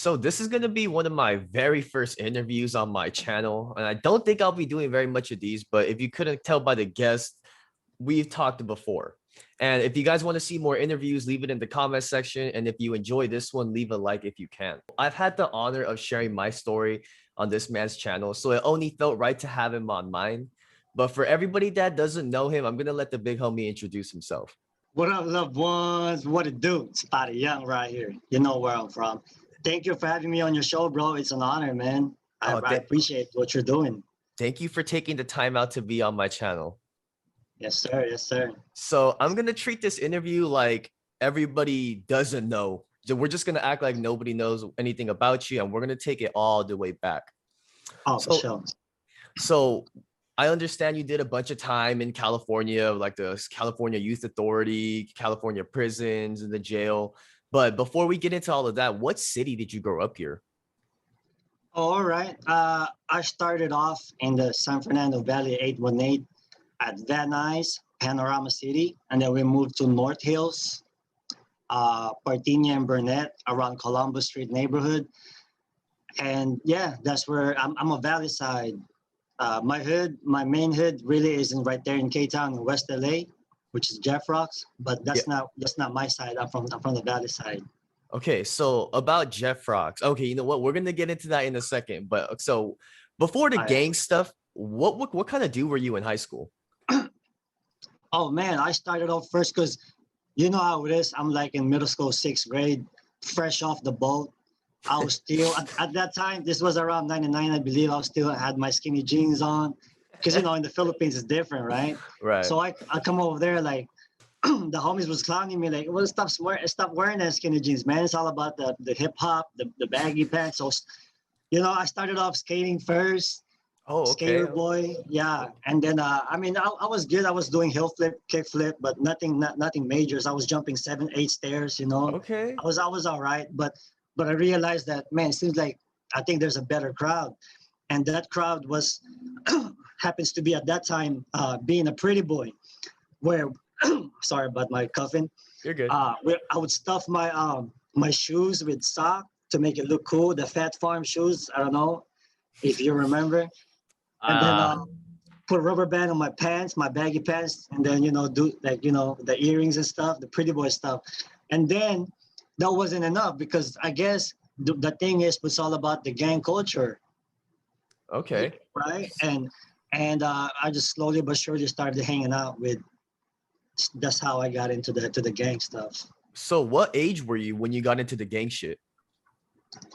So this is going to be one of my very first interviews on my channel, and I don't think I'll be doing very much of these, but if you couldn't tell by the guest, we've talked before. And if you guys want to see more interviews, leave it in the comment section. And if you enjoy this one, leave a like if you can. I've had the honor of sharing my story on this man's channel, so it only felt right to have him on mine. But for everybody that doesn't know him, I'm going to let the big homie introduce himself. What up, loved ones? What it do? Spotty Young right here. You know where I'm from. Thank you for having me on your show, bro. It's an honor, man. I appreciate what you're doing. Thank you for taking the time out to be on my channel. Yes, sir. Yes, sir. So I'm going to treat this interview like everybody doesn't know. So we're just going to act like nobody knows anything about you, and we're going to take it all the way back. Oh, for sure. So I understand you did a bunch of time in California, like the California Youth Authority, California prisons, and the jail. But before we get into all of that, what city did you grow up here? All right. I started off in the San Fernando Valley 818 at Van Nuys, Panorama City. And then we moved to North Hills, Partinia and Burnett around Columbus Street neighborhood. And yeah, that's where I'm a Valley side. My main hood really isn't right there in K-Town in West LA, which is Jefrox, but that's not my side. I'm from the Valley side. Okay, so about Jefrox. Okay, you know what? We're gonna get into that in a second. But so before the gang stuff, what kind of dude were you in high school? Oh man, I started off first because you know how it is. I'm like in middle school, 6th grade, fresh off the boat. I was still at that time. This was around '99, I believe. I still had my skinny jeans on, because you know in the Philippines it's different, right? Right. So I come over there like the homies was clowning me like, well, stop wearing that skinny jeans, man. It's all about the hip hop, the baggy pants. So you know, I started off skating first. Oh, okay. Skater boy, yeah. And then I mean, I was good. I was doing hill flip, kick flip, but nothing majors. I was jumping 7, 8 stairs, you know. Okay. I was all right, but I realized that, man, it seems like I think there's a better crowd, and that crowd was happens to be at that time being a pretty boy, where sorry about my coughing. You're good. Where I would stuff my shoes with sock to make it look cool. The Fat Farm shoes. I don't know if you remember. And then put a rubber band on my pants, my baggy pants, and then, you know, do like, you know, the earrings and stuff, the pretty boy stuff. And then that wasn't enough because I guess the thing is, it's all about the gang culture. Okay. Right. And I just slowly but surely started hanging out with. That's how I got into the gang stuff. So what age were you when you got into the gang shit?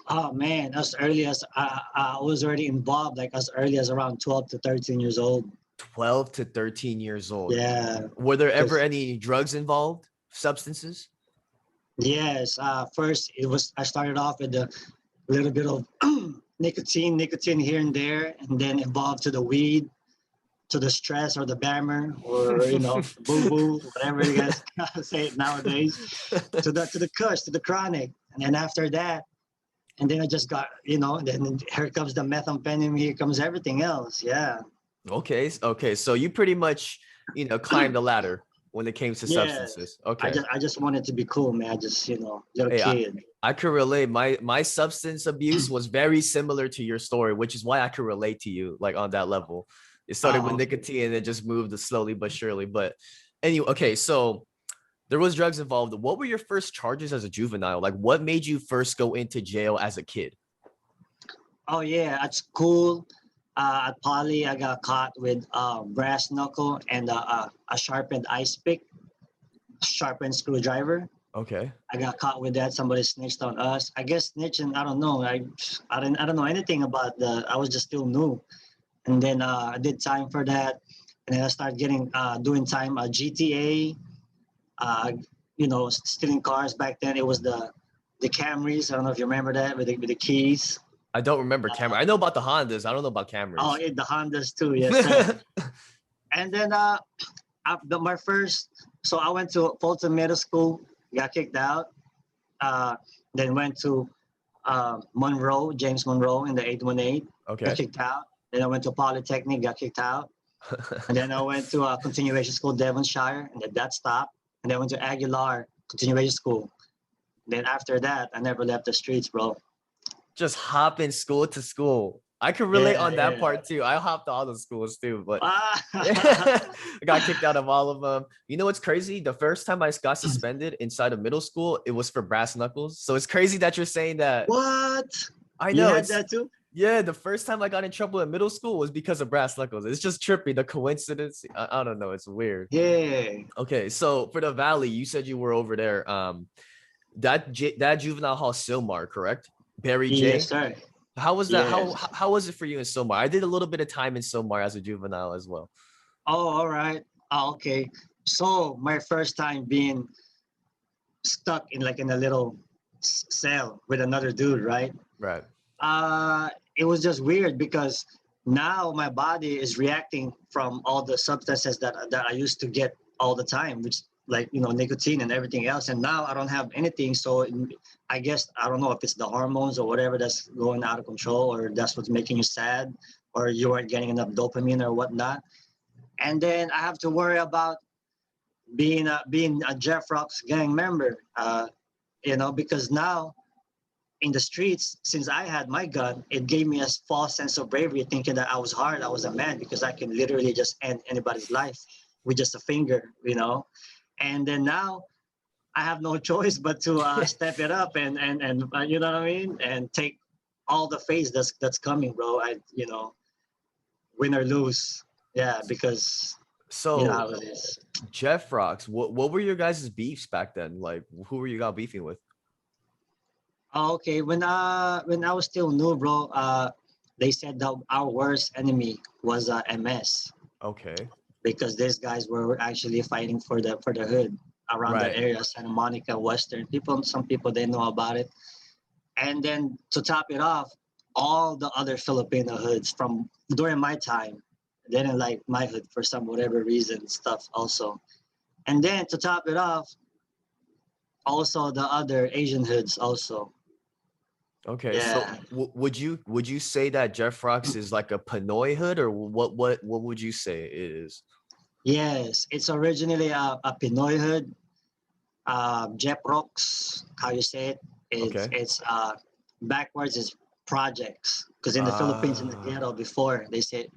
Oh man, as early as I was already involved, like as early as around 12 to 13 years old. 12 to 13 years old. Yeah. Were there ever any drugs involved? Substances? Yes. First, I started off with a little bit of nicotine here and there, and then evolved to the weed, to the stress or the bammer, or you know, boo boo, whatever you guys say it nowadays, to the kush, to the chronic, and then after that. And then I just got, you know, then here comes the methamphetamine, here comes everything else. Yeah. Okay. So you pretty much, you know, climbed the ladder when it came to substances. Okay. I just wanted to be cool, man. I just, you know, you're a kid. I could relate. My substance abuse was very similar to your story, which is why I could relate to you, like on that level. It started with nicotine and it just moved slowly but surely. But anyway, okay, so there was drugs involved. What were your first charges as a juvenile? Like, what made you first go into jail as a kid? Oh yeah, at school, at Poly, I got caught with brass knuckle and a sharpened ice pick, sharpened screwdriver. Okay. I got caught with that. Somebody snitched on us. I guess snitching. I don't know. I don't know anything about that. I was just still new, and then I did time for that, and then I started getting doing time GTA. You know, stealing cars back then. It was the Camrys. I don't know if you remember that with the keys. I don't remember Camry. I know about the Hondas. I don't know about Camrys. Oh, yeah, the Hondas too. Yes. And then my first. So I went to Fulton Middle School. Got kicked out. Then went to Monroe, James Monroe in the 818. Okay. Got kicked out. Then I went to Polytechnic. Got kicked out. And then I went to continuation school, Devonshire, and then that stopped. And then I went to Aguilar Continuation School. Then after that, I never left the streets, bro. just hopping school to school. I could relate Yeah, on that yeah. part too. I hopped all the schools too, but Ah, I got kicked out of all of them. You know what's crazy? The first time I got suspended inside of middle school, it was for brass knuckles. So it's crazy that you're saying that. what? I You know had it's that too? yeah. The first time I got in trouble in middle school was because of brass knuckles. It's just trippy. The coincidence. I don't know. It's weird. Yeah. Okay, so for the Valley, you said you were over there. That juvenile hall Sylmar, correct? Barry Yes, J. sir. How was that? Yes. How was it for you in Sylmar? I did a little bit of time in Sylmar as a juvenile as well. Oh, all right. Okay. So my first time being stuck in like in a little cell with another dude, right? Right. It was just weird because now my body is reacting from all the substances that I used to get all the time, which like nicotine and everything else, and now I don't have anything. So I guess I don't know if it's the hormones or whatever that's going out of control, or that's what's making you sad, or you aren't getting enough dopamine or whatnot. And then I have to worry about being a Jefrox gang member, because now in the streets, since I had my gun, it gave me a false sense of bravery, thinking that I was hard, I was a man, because I can literally just end anybody's life with just a finger. And then now I have no choice but to step it up and you know what I mean, and take all the face that's coming, bro. Win or lose, yeah, because you know So how it is. Jeff Rocks, what were your guys' beefs back then? Like, who were you guys beefing with? Oh, okay, when I was still new, bro, they said that our worst enemy was MS, Okay. because these guys were actually fighting for the hood around that Right. area, Santa Monica, Western. Some people they know about it. And then to top it off, all the other Filipino hoods from during my time, they didn't like my hood for some whatever reason stuff also. And then to top it off, also the other Asian hoods also. Okay. So Yeah. would you say that Jeff Rocks is like a Pinoy hood, or what would you say it is? Yes, it's originally a Pinoy hood. Jefrox, how you say it? It's Okay. it's backwards is projects, because in the Philippines in the Ah. ghetto before they say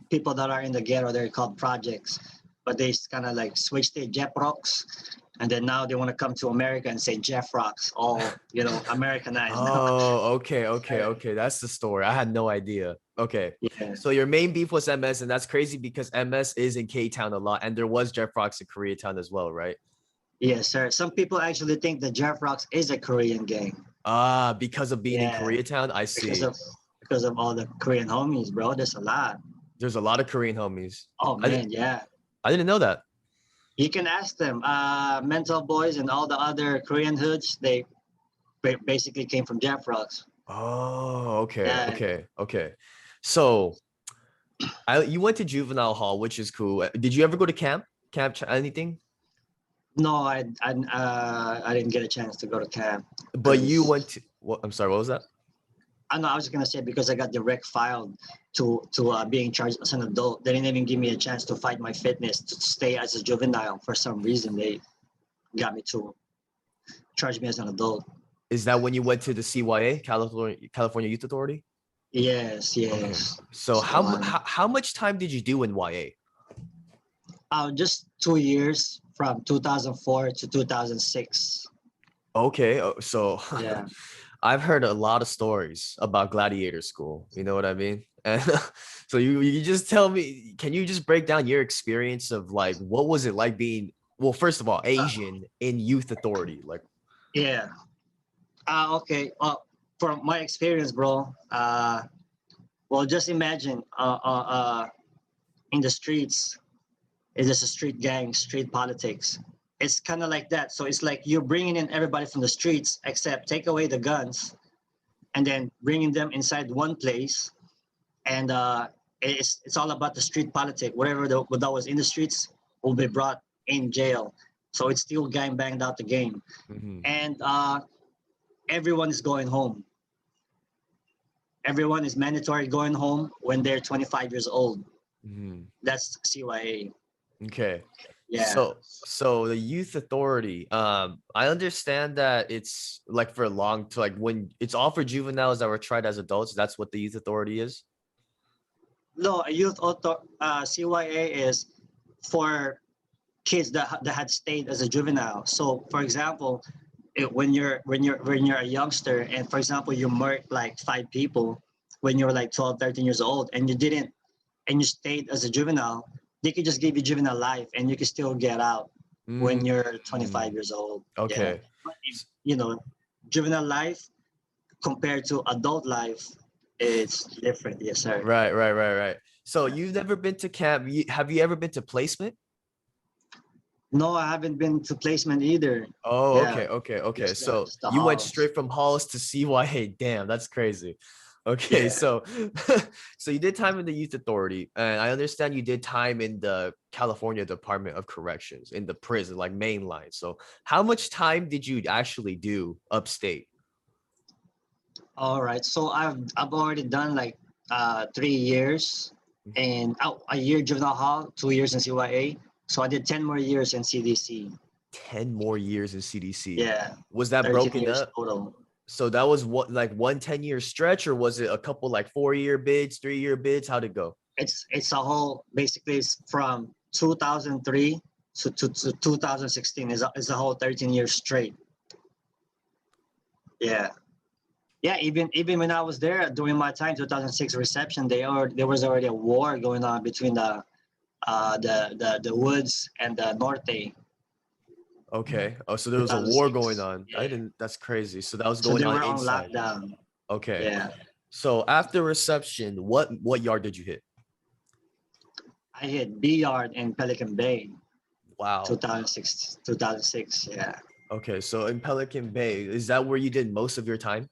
people that are in the ghetto they're called projects, but they kind of like switched it Jefrox, and then now they want to come to America and say Jefrox, all Americanized now. Oh, okay, okay, Uh, okay. That's the story. I had no idea. Okay. yeah. So your main beef was MS, and that's crazy because MS is in K-Town a lot, and there was Jeff Rocks in Koreatown as well, right? Yes, sir. Some people actually think that Jefrox is a Korean gang. Ah, because of being in Yeah, Koreatown, I because see. of all the Korean homies, bro. There's a lot. There's a lot of Korean homies. Oh I, man, yeah. I didn't know that. You can ask them. Mental Boys and all the other Korean hoods, they basically came from Jefrox. Oh, okay, Yeah. okay, okay. So you went to juvenile hall, which is cool. Did you ever go to camp? Anything? No, I didn't get a chance to go to camp But you because went to what? I'm sorry, what was that? I know I was gonna say because I got direct filed to being charged as an adult. They didn't even give me a chance to fight my fitness to stay as a juvenile. For some reason, they got me to charge me as an adult. Is that when you went to the CYA, California Youth Authority? Yes, Okay. yes. So That's the one. how much time did you do in YA? Just 2 years from 2004 to 2006. Okay, so Yeah. I've heard a lot of stories about gladiator school. You know what I mean? And so you just tell me, can you just break down your experience of like what was it like being well, first of all, Uh, Asian in youth authority? Like, yeah. Okay. Well, from my experience, bro. Well, just imagine in the streets, it is a street gang, street politics. It's kind of like that. So it's like you're bringing in everybody from the streets, except take away the guns, and then bringing them inside one place. And it's all about the street politics. Whatever that was in the streets will be brought in jail. So it's still gang banged out the game, mhm, and everyone is going home. Everyone is mandatory going home when they're 25 years old. mhm. That's CYA. Okay. Yeah. So the youth authority, I understand that it's like for long to like when it's all for juveniles that were tried as adults. That's what the youth authority is. No, a youth auto CYA is for kids that had stayed as a juvenile. So, for example, when you're a youngster, and for example, you murdered like 5 people when you were like 12, 13 years old, and you didn't, and you stayed as a juvenile, they could just give you juvenile life, and you can still get out when you're 25 Mm, years old. Yeah, okay. but juvenile life compared to adult life, it's different. Yes, sir. Right. So you've never been to camp. Have you ever been to placement? No, I haven't been to placement either. Oh, Yeah, okay. So just the you went halls. straight from halls to CYA. Damn, that's crazy. Okay, Yeah. so so you did time in the youth authority, and I understand you did time in the California Department of Corrections in the prison, like mainline. So how much time did you actually do upstate? All right. So I've already done like 3 years and a year juvenile hall, 2 years in CYA. So I did 10 more years in CDC. 10 more years in CDC. Yeah, Was that 13 broken years up? total. So that was what like one 10-year stretch, or was it a couple like 4-year bids, 3-year bids? How'd it go? It's a whole basically it's from 2003 to 2016 is a whole 13 years straight. Yeah. Yeah, even when I was there during my time, 2006 reception, there was already a war going on between the woods and the norte. Okay. Oh, so there was a war going 2006. on. I Yeah. didn't, that's crazy. So that was So going they on were on inside. lockdown. Okay. Yeah. So after reception, what yard did you hit? I hit B yard in Pelican Bay, Wow. 2006. 2006. Yeah. Okay. So in Pelican Bay, is that where you did most of your time?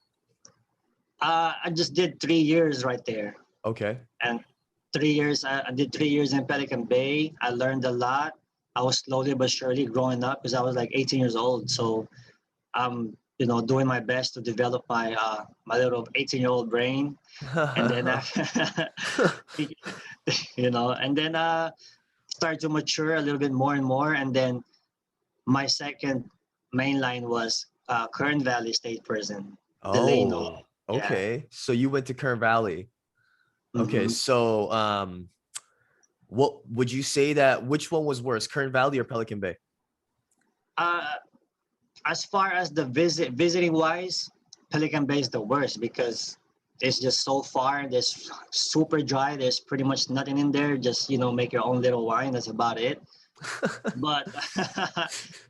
I just did 3 years right there, Okay. and 3 years. I did 3 years in Pelican Bay. I learned a lot. I was slowly but surely growing up because I was like 18 years old. So I'm doing my best to develop my little 18-year-old brain, and then and then start to mature a little bit more and more, and then my second main line was Kern Valley State Prison, Delano. Oh, Yeah. okay. So you went to Kern Valley. Okay. hmm So what would you say that which one was worse, Kern Valley or Pelican Bay? Uh, as far as the visiting wise, Pelican Bay is the worst because it's just so far. There's super dry. There's pretty much nothing in there. Just make your own little wine. That's about it. But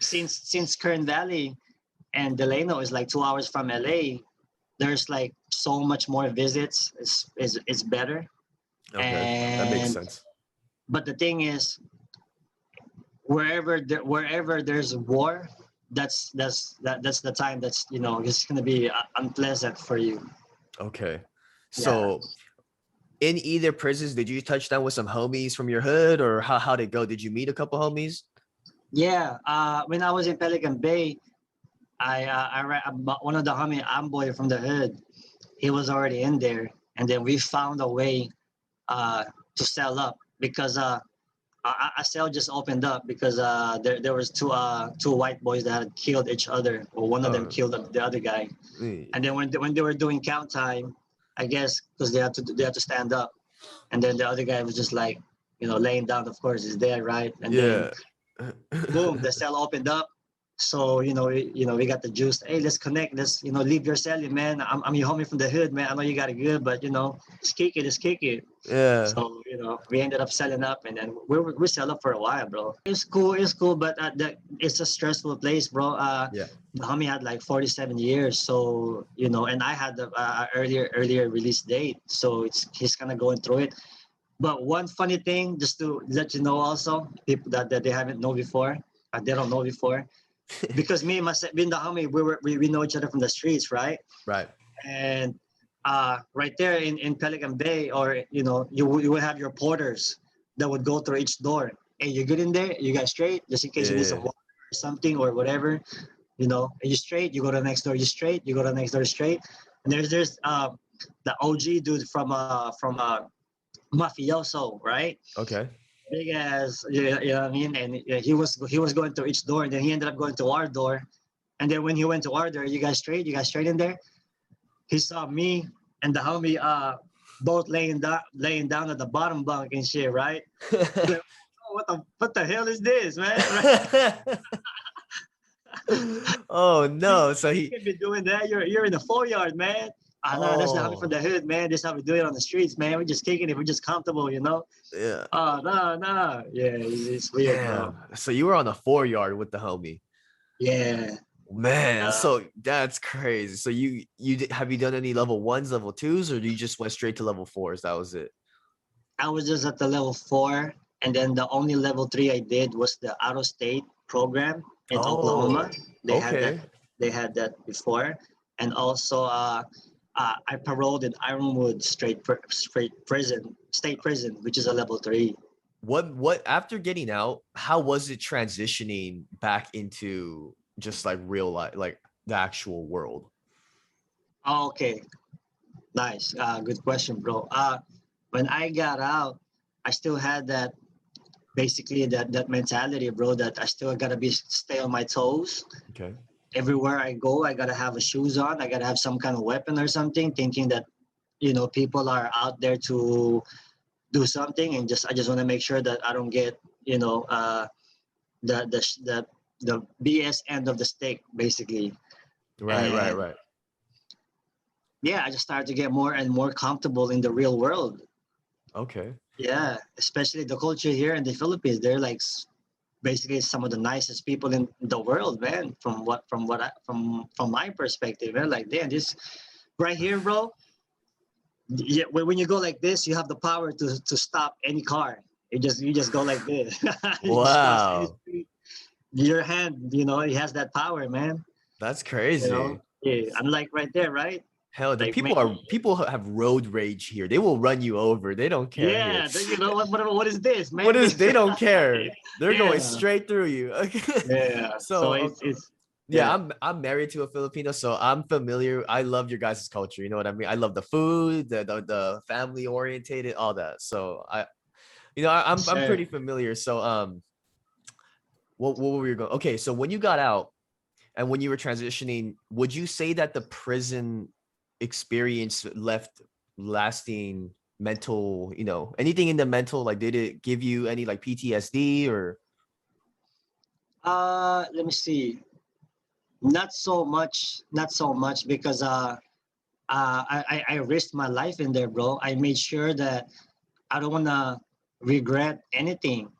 since Kern Valley and Delano is like 2 hours from LA, there's like so much more visits. It's better. Okay. That makes And sense. but the thing is, wherever there's war, that's the time that's it's gonna be unpleasant for you. Okay. Yeah. So in either prisons, did you touch down with some homies from your hood, or how'd it go? Did you meet a couple homies? Yeah. When I was in Pelican Bay, one of the homie Amboy from the hood. He was already in there, and then we found a way to sell up because a cell just opened up because there was two white boys that had killed each other, or one of them Oh, killed the other guy. mm, And then when they were doing count time, I guess because they had to stand up, and then the other guy was just like laying down. Of course, he's dead, right? And then yeah. boom, the cell opened up. So we got the juice. Hey, let's connect. Let's leave your cell, man. I'm your homie from the hood, man. I know you got it good, but let's kick it. Let's kick it. Yeah. So we ended up selling up, and then we sell up for a while, bro. It's cool. It's cool, but it's a stressful place, bro. Yeah. The homie had like 47 years, so and I had the earlier release date, so he's kind of going through it. But one funny thing, just to let you know, also people that they haven't know before, they don't know before, because me and me and the homie, we know each other from the streets, right? Right. And right there in Pelican Bay, or you would have your porters that would go through each door. Hey, you good in there? You guys straight? Just in case you need some Yeah. water or something or whatever. Are you straight? You go to the next door. You straight? You go to the next door straight. And there's the OG dude from mafioso, right? Okay. big ass, you know what I mean? And he was going to each door, and then he ended up going to our door. And then when he went to our door, you guys straight? You guys straight in there? He saw me and the homie both laying down at the bottom bunk and shit, right? He's like, oh, what the hell is this, man? Oh no. So You he can't be doing that. You're in the 4 yard, man. Ah, no, that's the homie from oh the hood, man. This is how we do it on the streets, man. We're just kicking it. We're just comfortable, you know. yeah. Oh no, no. Yeah, it's weird, bro. Damn. So you were on the 4 yard with the homie. Yeah. Man, Yeah. so that's crazy. So have you done any level ones, level twos, or you just went straight to level fours? That was it. I was just at the level 4, and then the only level 3 I did was the out of state program in Oh, Oklahoma. They had that. okay. They had that before, and also I paroled in Ironwood straight prison, state prison, which is a level 3. What after getting out, how was it transitioning back into just like real life, like the actual world? Oh, okay, nice. Good question, bro. When I got out, I still had that basically that mentality, bro. That I still gotta stay on my toes. Okay. Everywhere I go, I gotta have a shoes on. I gotta have some kind of weapon or something, thinking that people are out there to do something, and I just want to make sure that I don't get the the the the BS end of the stick, basically. Right, right, And right. yeah, I just started to get more and more comfortable in the real world. Okay. Yeah, especially the culture here in the Philippines. They're like basically some of the nicest people in the world, man. From my perspective, man. Like, damn, this right here, bro. Yeah, when you go like this, you have the power to stop any car. You just go like this. You just cross any Wow. street. Your hand, it has that power, man. That's crazy. Yeah. Unlike right there, right? Hell, the Like, man, people have road rage here. They will run you over. They don't care here. yeah. What is this, What man? is they don't care. They're going Yeah, straight through you. Okay. yeah. So So it's yeah, yeah. I'm married to a Filipino, so I'm familiar. I love your guys' culture. You know what I mean? I love the food, the family orientated, all that. So I'm Sure. pretty familiar. So what were we going? Okay, so when you got out and when you were transitioning, would you say that the prison experience left lasting mental, anything in the mental, like did it give you any like PTSD or Let me see. Not so much because I risked my life in there, bro. I made sure that I don't wanna regret anything,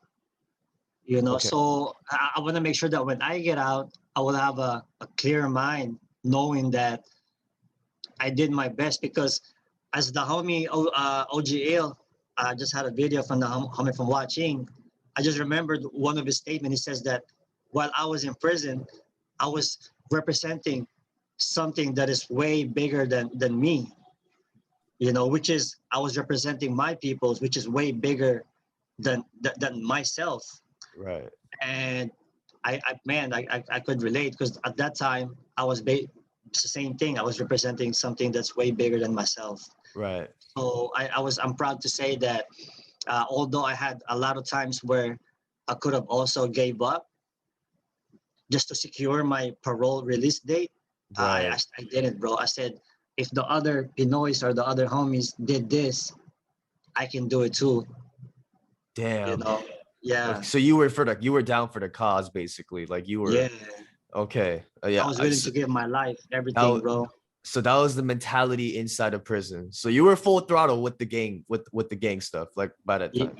okay, So I wanna make sure that when I get out, I will have a clear mind, knowing that I did my best. Because as the homie OGL just had a video from the homie from watching, I just remembered one of his statements. He says that while I was in prison, I was representing something that is way bigger than me, which is I was representing my peoples, which is way bigger than myself. right, And I could relate, because at that time it's the same thing. I was representing something that's way bigger than myself. right, So I'm proud to say that although I had a lot of times where I could have also gave up just to secure my parole release date, right. I didn't, bro. I said, if the other Pinoys or the other homies did this, I can do it too. You Damn. know? Yeah, So you were down for the cause basically. Like you yeah. were okay. I Yeah. was willing to give my life, That everything, was, bro. so that was the mentality inside of prison. So you were full throttle with the gang with the gang stuff like by that Ye- time.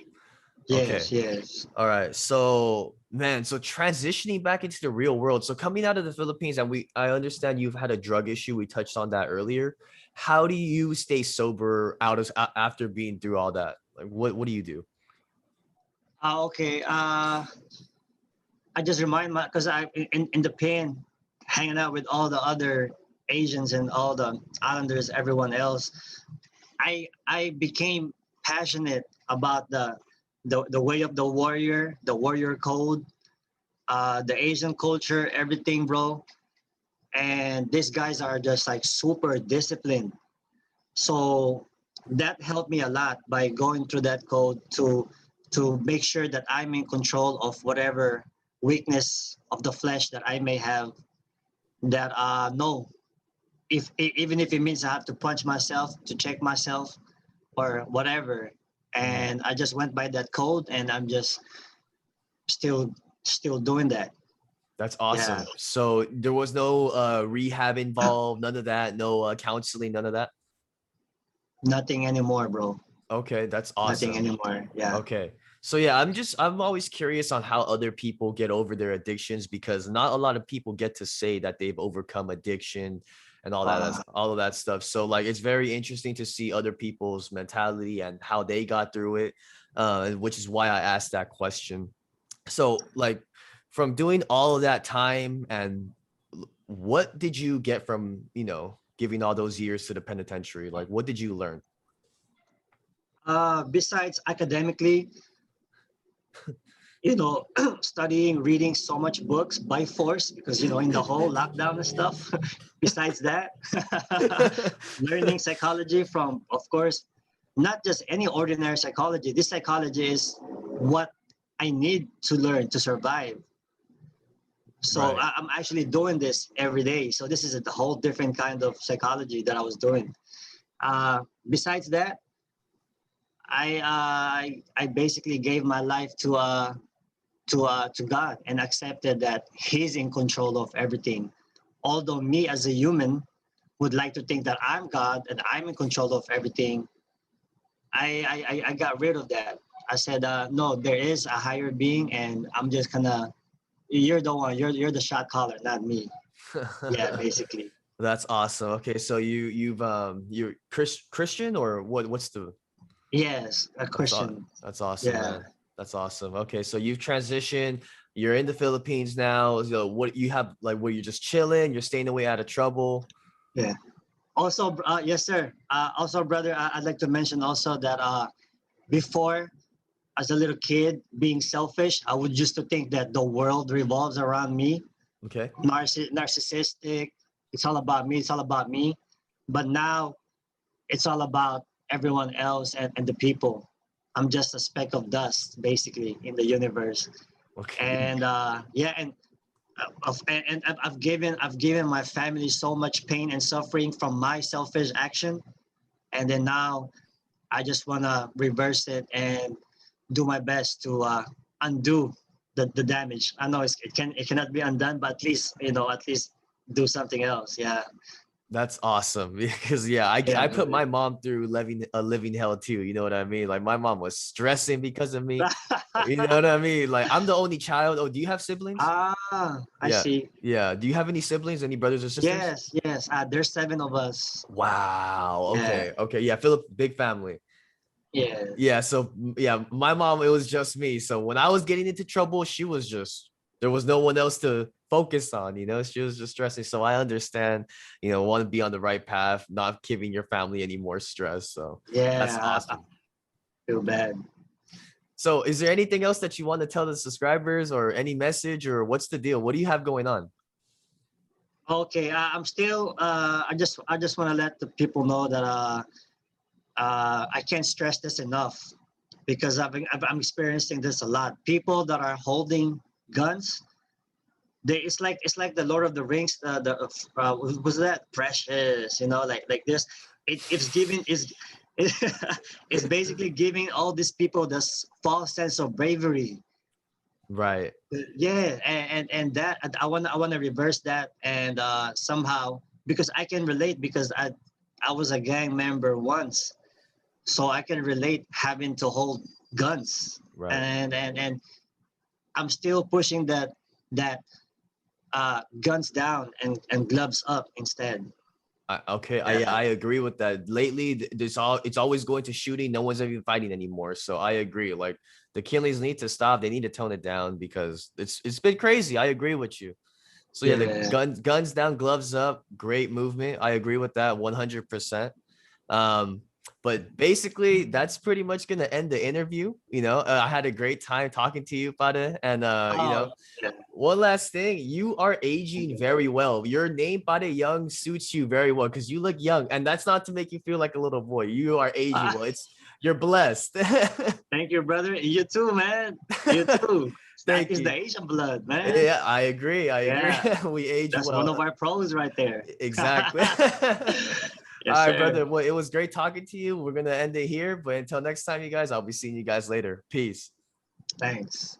Okay. Yes, yes. All right. So man, so transitioning back into the real world. So coming out of the Philippines, and I understand you've had a drug issue. We touched on that earlier. How do you stay sober after being through all that? Like what do you do? Okay. I just remind because I in the pen, hanging out with all the other Asians and all the Islanders, everyone else. I became passionate about the way of the warrior code, the Asian culture, everything, bro. And these guys are just like super disciplined. So that helped me a lot by going through that code to make sure that I'm in control of whatever weakness of the flesh that I may have. That no, even if it means I have to punch myself to check myself or whatever. And I just went by that code, and I'm just still doing that. That's Yeah, awesome. So there was no rehab involved, none of that, no counseling, none of that. nothing anymore, bro. Okay, that's Nothing awesome. anymore. Yeah. Okay. So yeah, I'm always curious on how other people get over their addictions, because not a lot of people get to say that they've overcome addiction and all that, all of that stuff. So like it's very interesting to see other people's mentality and how they got through it, which is why I asked that question. So like from doing all of that time, and what did you get from, giving all those years to the penitentiary? Like what did you learn? Besides academically, studying, reading so much books by force, because in the whole lockdown and stuff. Besides that, learning psychology from, of course, not just any ordinary psychology. This psychology is what I need to learn to survive. So Right. I'm actually doing this every day. So this is a whole different kind of psychology that I was doing. Besides that, I basically gave my life to God and accepted that He's in control of everything. Although me as a human would like to think that I'm God and I'm in control of everything, I got rid of that. I said, no, there is a higher being, and I'm just gonna. You're the one. You're the shot caller, not me. Yeah, basically. That's awesome. Okay, so you're Christian, or what's the Yes, a Christian. that's awesome, Yeah, man. That's awesome. Okay, so you've transitioned, you're in the Philippines now. So what you have, like, where you're just chilling, you're staying away out of trouble. yeah. Also, yes, sir. Also, brother, I'd like to mention also that before, as a little kid, being selfish, I would used to think that the world revolves around me. Okay. Narcissistic. It's all about me. It's all about me. But now it's all about everyone else and the people. I'm just a speck of dust, basically, in the universe. Okay. And yeah, and I've given my family so much pain and suffering from my selfish action, and then now I just wanna reverse it and do my best to undo the damage. I know it cannot be undone, but at least do something else. Yeah, That's awesome because yeah, I yeah, put brother. my mom through living hell too. You know what I mean? Like my mom was stressing because of me. You know what I mean? Like I'm the only child. Oh, do you have siblings? I Yeah. see. Yeah. Do you have any siblings? Any brothers or sisters? Yes, yes. There's seven of us. Wow. Yeah, Okay. Okay. Yeah. Philip, big family. yeah, Yeah. So yeah, my mom, it was just me. So when I was getting into trouble, there was no one else to focus on, she was just stressing. So I understand, want to be on the right path, not giving your family any more stress. So that's yeah. I awesome. feel bad. So is there anything else that you want to tell the subscribers, or any message, or what's the deal? What do you have going on? Okay, I'm still. I just want to let the people know that I can't stress this enough, because I'm experiencing this a lot. People that are holding guns, it's like the Lord of the Rings. Was that Precious? Like this. It's giving is. It's basically giving all these people this false sense of bravery. Right. Yeah, and that I want to reverse that, and somehow, because I can relate, because I was a gang member once, so I can relate having to hold guns, Right. and I'm still pushing that guns down and gloves up instead. Okay, Yeah, I agree with that. Lately, it's always going to shooting. No one's even fighting anymore. So I agree. Like the killings need to stop. They need to tone it down because it's been crazy. I agree with you. So yeah, the yeah, guns down, gloves up. Great movement. I agree with that 100%. Um, but basically, that's pretty much gonna end the interview. I had a great time talking to you, Pada, and oh, yeah. One last thing, you are aging very well. Your name Pare Young suits you very well because you look young, and that's not to make you feel like a little boy. You are aging well. You're blessed. Thank you, brother. You too, man. You too. That Thank is the you. Asian blood, man. Yeah, I agree. I agree. Yeah, We age that's one well. of our pros right there. Exactly. All Yes, right, sir. brother. Well, it was great talking to you. We're gonna end it here, but until next time, you guys, I'll be seeing you guys later. Peace. Thanks.